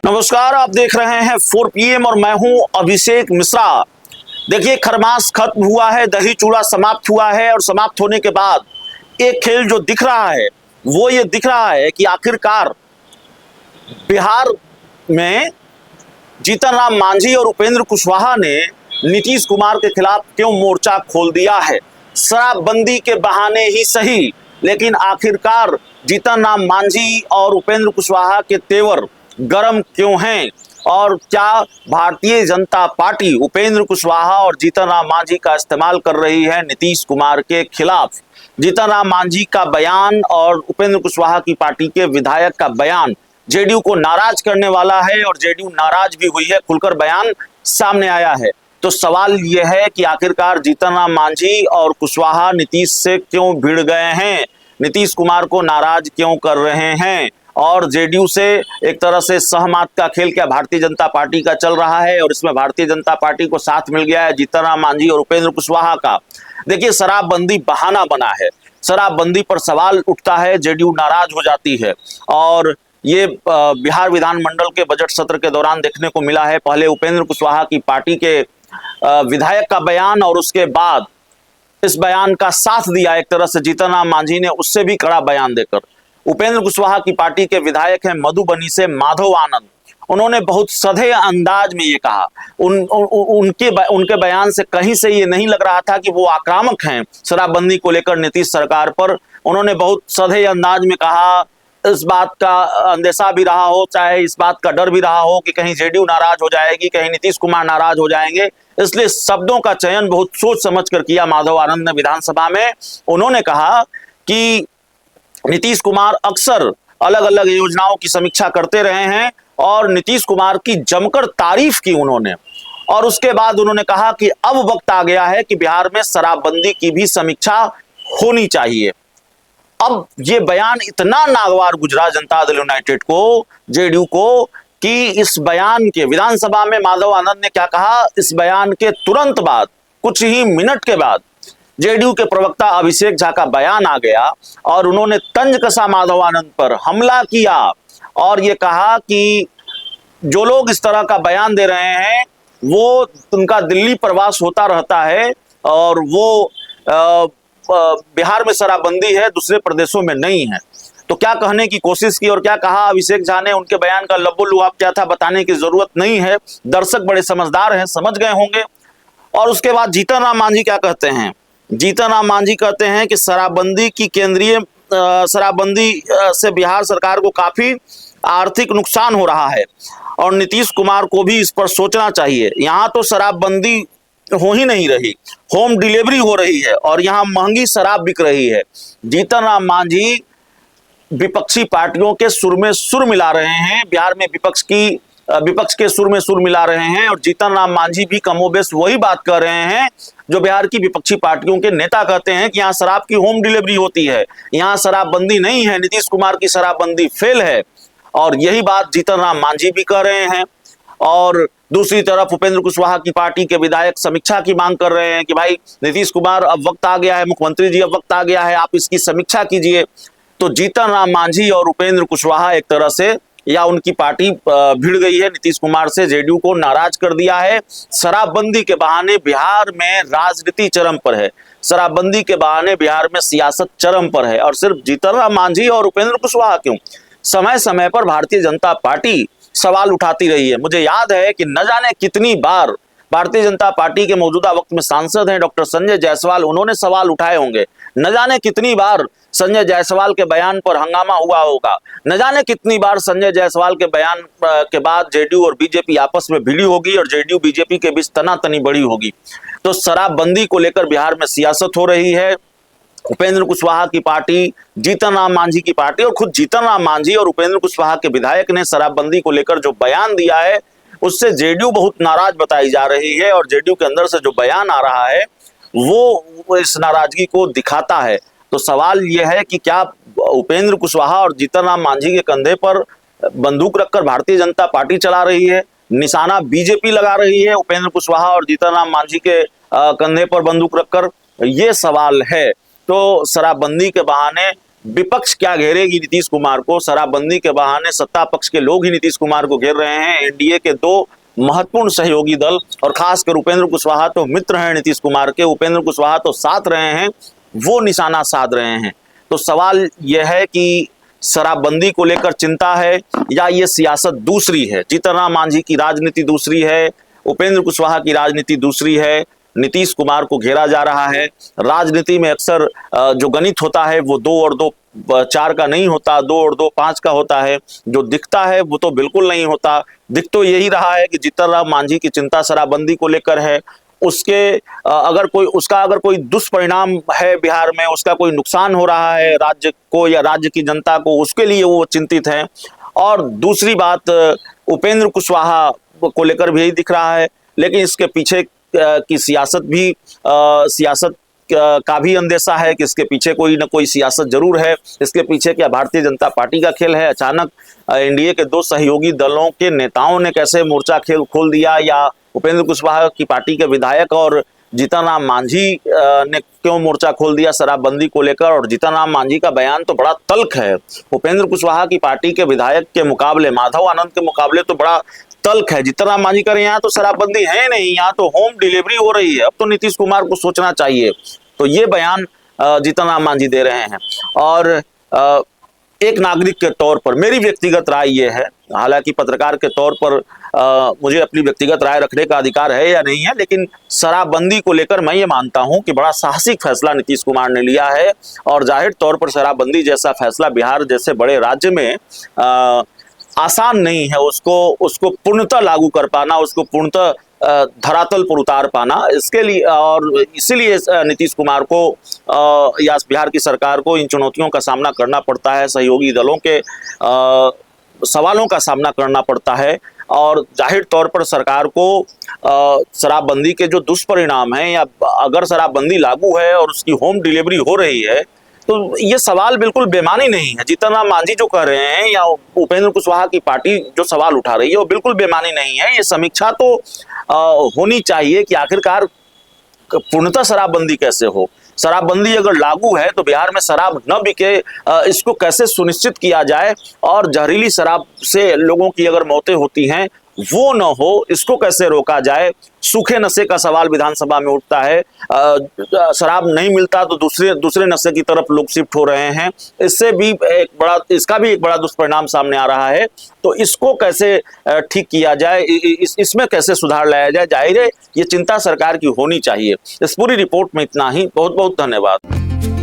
नमस्कार, आप देख रहे हैं 4 PM और मैं हूं अभिषेक मिश्रा। देखिए, खरमास खत्म हुआ है, दही चूड़ा समाप्त हुआ है और समाप्त होने के बाद एक खेल जो दिख रहा है वो ये दिख रहा है कि आखिरकार बिहार में जीतन राम मांझी और उपेंद्र कुशवाहा ने नीतीश कुमार के खिलाफ क्यों मोर्चा खोल दिया है। शराबबंदी के बहाने ही सही, लेकिन आखिरकार जीतन राम मांझी और उपेंद्र कुशवाहा के तेवर गरम क्यों हैं और क्या भारतीय जनता पार्टी उपेंद्र कुशवाहा और जीतन राम मांझी का इस्तेमाल कर रही है नीतीश कुमार के खिलाफ। जीतन राम मांझी का बयान और उपेंद्र कुशवाहा की पार्टी के विधायक का बयान जेडीयू को नाराज करने वाला है और जेडीयू नाराज भी हुई है, खुलकर बयान सामने आया है। तो सवाल यह है कि आखिरकार जीतन राम मांझी और कुशवाहा नीतीश से क्यों भिड़ गए हैं, नीतीश कुमार को नाराज क्यों कर रहे हैं और जेडीयू से एक तरह से सहमत का खेल क्या भारतीय जनता पार्टी का चल रहा है और इसमें भारतीय जनता पार्टी को साथ मिल गया है जीतन राम मांझी और उपेंद्र कुशवाहा का। देखिए, शराबबंदी बहाना बना है, शराबबंदी पर सवाल उठता है, जेडीयू नाराज हो जाती है और ये बिहार विधानमंडल के बजट सत्र के दौरान देखने को मिला है। पहले उपेंद्र कुशवाहा की पार्टी के विधायक का बयान और उसके बाद इस बयान का साथ दिया एक तरह से जीतन राम मांझी ने, उससे भी कड़ा बयान देकर। उपेंद्र कुशवाहा की पार्टी के विधायक हैं मधुबनी से माधव आनंद, उन्होंने बहुत सधे अंदाज में ये कहा। उनके बयान से कहीं से ये नहीं लग रहा था कि वो आक्रामक हैं शराबबंदी को लेकर नीतीश सरकार पर। उन्होंने बहुत सधे अंदाज में कहा, इस बात का अंदेशा भी रहा हो, चाहे इस बात का डर भी रहा हो कि कहीं जेडीयू नाराज हो जाएगी, कहीं नीतीश कुमार नाराज हो जाएंगे, इसलिए शब्दों का चयन बहुत सोच समझ कर किया माधव आनंद ने विधानसभा में। उन्होंने कहा कि नीतीश कुमार अक्सर अलग अलग योजनाओं की समीक्षा करते रहे हैं और नीतीश कुमार की जमकर तारीफ की उन्होंने। और उसके बाद उन्होंने कहा कि अब वक्त आ गया है कि बिहार में शराबबंदी की भी समीक्षा होनी चाहिए। अब ये बयान इतना नागवार गुजरा जनता दल यूनाइटेड को, जेडीयू को, कि इस बयान के विधानसभा में माधव आनंद ने क्या कहा, इस बयान के तुरंत बाद कुछ ही मिनट के बाद जेडीयू के प्रवक्ता अभिषेक झा का बयान आ गया और उन्होंने तंज कसा माधव आनंद पर, हमला किया और ये कहा कि जो लोग इस तरह का बयान दे रहे हैं वो उनका दिल्ली प्रवास होता रहता है और वो बिहार में शराबबंदी है, दूसरे प्रदेशों में नहीं है। तो क्या कहने की कोशिश की और क्या कहा अभिषेक झा ने, उनके बयान का लब्बो लुआब क्या था बताने की जरूरत नहीं है, दर्शक बड़े समझदार हैं, समझ गए होंगे। और उसके बाद जीतन राम मांझी क्या कहते हैं, जीतन राम मांझी कहते हैं कि शराबबंदी की केंद्रीय शराबबंदी से बिहार सरकार को काफी आर्थिक नुकसान हो रहा है और नीतीश कुमार को भी इस पर सोचना चाहिए। यहाँ तो शराबबंदी हो ही नहीं रही, होम डिलीवरी हो रही है और यहाँ महंगी शराब बिक रही है। जीतन राम मांझी विपक्षी पार्टियों के सुर में सुर मिला रहे हैं, बिहार में विपक्ष के सुर में सुर मिला रहे हैं और जीतन राम मांझी भी कमोबेश वही बात कर रहे हैं जो बिहार की विपक्षी पार्टियों के नेता कहते हैं कि यहाँ शराब की होम डिलीवरी होती है, यहाँ शराबबंदी नहीं है, नीतीश कुमार की शराबबंदी फेल है। और यही बात जीतन राम मांझी भी कर रहे हैं। और दूसरी तरफ उपेंद्र कुशवाहा की पार्टी के विधायक समीक्षा की मांग कर रहे हैं कि भाई नीतीश कुमार, अब वक्त आ गया है, मुख्यमंत्री जी अब वक्त आ गया है, आप इसकी समीक्षा कीजिए। तो जीतन राम मांझी और उपेंद्र कुशवाहा एक तरह से, या उनकी पार्टी भिड़ गई है नीतीश कुमार से, जेडीयू को नाराज कर दिया है। शराबबंदी के बहाने बिहार में राजनीति चरम पर है, शराबबंदी के बहाने बिहार में सियासत चरम पर है। और सिर्फ जीतन राम मांझी और उपेंद्र कुशवाहा क्यों, समय समय पर भारतीय जनता पार्टी सवाल उठाती रही है। मुझे याद है कि न जाने कितनी बार भारतीय जनता पार्टी के मौजूदा वक्त में सांसद हैं डॉक्टर संजय जायसवाल, उन्होंने सवाल उठाए होंगे। न जाने कितनी बार संजय जायसवाल के बयान पर हंगामा हुआ होगा, न जाने कितनी बार संजय जायसवाल के बयान के बाद जेडीयू और बीजेपी आपस में भिड़ी होगी और जेडीयू बीजेपी के बीच तनातनी बढ़ी होगी। तो शराबबंदी को लेकर बिहार में सियासत हो रही है। उपेंद्र कुशवाहा की पार्टी, जीतन राम मांझी की पार्टी और खुद जीतन राम मांझी और उपेंद्र कुशवाहा के विधायक ने शराबबंदी को लेकर जो बयान दिया है उससे जेडीयू बहुत नाराज बताई जा रही है और जेडीयू के अंदर से जो बयान आ रहा है वो इस नाराजगी को दिखाता है। तो सवाल यह है कि क्या उपेंद्र कुशवाहा और जीतन राम मांझी के कंधे पर बंदूक रखकर भारतीय जनता पार्टी चला रही है, निशाना बीजेपी लगा रही है उपेंद्र कुशवाहा और जीतन राम मांझी के कंधे पर बंदूक रखकर, ये सवाल है। तो शराबबंदी के बहाने विपक्ष क्या घेरेगी नीतीश कुमार को? शराबबंदी के बहाने सत्ता पक्ष के लोग ही नीतीश कुमार को घेर रहे हैं। एनडीए के दो महत्वपूर्ण सहयोगी दल और खासकर उपेंद्र कुशवाहा तो मित्र हैं नीतीश कुमार के, उपेंद्र कुशवाहा तो साथ रहे हैं, वो निशाना साध रहे हैं। तो सवाल यह है कि शराबबंदी को लेकर चिंता है या ये सियासत दूसरी है? जीतन राम मांझी की राजनीति दूसरी है, उपेंद्र कुशवाहा की राजनीति दूसरी है, नीतीश कुमार को घेरा जा रहा है। राजनीति में अक्सर जो गणित होता है वो 2 और 2 4 का नहीं होता, 2 और 2 5 का होता है। जो दिखता है वो तो बिल्कुल नहीं होता। दिख तो यही रहा है कि जीतन राम मांझी की चिंता शराबबंदी को लेकर है। उसके अगर कोई दुष्परिणाम है बिहार में, उसका कोई नुकसान हो रहा है राज्य को या राज्य की जनता को, उसके लिए वो चिंतित हैं। और दूसरी बात, उपेंद्र कुशवाहा को लेकर भी यही दिख रहा है। लेकिन इसके पीछे की सियासत का भी अंदेशा है कि इसके पीछे कोई ना कोई सियासत जरूर है। इसके पीछे क्या भारतीय जनता पार्टी का खेल है? अचानक एनडीए के दो सहयोगी दलों के नेताओं ने कैसे मोर्चा खोल दिया, या उपेंद्र कुशवाहा की पार्टी के विधायक और जीतन राम मांझी ने क्यों मोर्चा खोल दिया शराबबंदी को लेकर? और जीतन राम मांझी का बयान तो बड़ा तल्ख है। उपेंद्र कुशवाहा की पार्टी के विधायक के मुकाबले, माधव आनंद के मुकाबले तो बड़ा तल्ख है। जीतन राम मांझी कह रहे हैं यहाँ तो शराबबंदी है नहीं, यहाँ तो होम डिलीवरी हो रही है, अब तो नीतीश कुमार को सोचना चाहिए। तो ये बयान जीतन राम मांझी दे रहे हैं। और एक नागरिक के तौर पर मेरी व्यक्तिगत राय ये है, हालांकि पत्रकार के तौर पर मुझे अपनी व्यक्तिगत राय रखने का अधिकार है या नहीं है, लेकिन शराबबंदी को लेकर मैं ये मानता हूं कि बड़ा साहसिक फैसला नीतीश कुमार ने लिया है। और जाहिर तौर पर शराबबंदी जैसा फैसला बिहार जैसे बड़े राज्य में आसान नहीं है उसको पूर्णतः लागू कर पाना, उसको पूर्णतः धरातल पर उतार पाना। इसके लिए और इसीलिए नीतीश कुमार को या बिहार की सरकार को इन चुनौतियों का सामना करना पड़ता है, सहयोगी दलों के सवालों का सामना करना पड़ता है। और जाहिर तौर पर सरकार को शराबबंदी के जो दुष्परिणाम हैं, या अगर शराबबंदी लागू है और उसकी होम डिलीवरी हो रही है, तो ये सवाल बिल्कुल बेमानी नहीं है। जीतन राम मांझी जो कह रहे हैं या उपेंद्र कुशवाहा की पार्टी जो सवाल उठा रही है वो बिल्कुल बेमानी नहीं है। ये समीक्षा तो होनी चाहिए कि आखिरकार पूर्णतः शराबबंदी कैसे हो। शराबबंदी अगर लागू है तो बिहार में शराब न बिके, इसको कैसे सुनिश्चित किया जाए, और जहरीली शराब से लोगों की अगर मौतें होती हैं वो न हो, इसको कैसे रोका जाए। सूखे नशे का सवाल विधानसभा में उठता है, शराब नहीं मिलता तो दूसरे नशे की तरफ लोग शिफ्ट हो रहे हैं। इसका भी एक बड़ा दुष्परिणाम सामने आ रहा है। तो इसको कैसे ठीक किया जाए, इसमें कैसे सुधार लाया जाए, जाहिर है ये चिंता सरकार की होनी चाहिए। इस पूरी रिपोर्ट में इतना ही। बहुत बहुत धन्यवाद।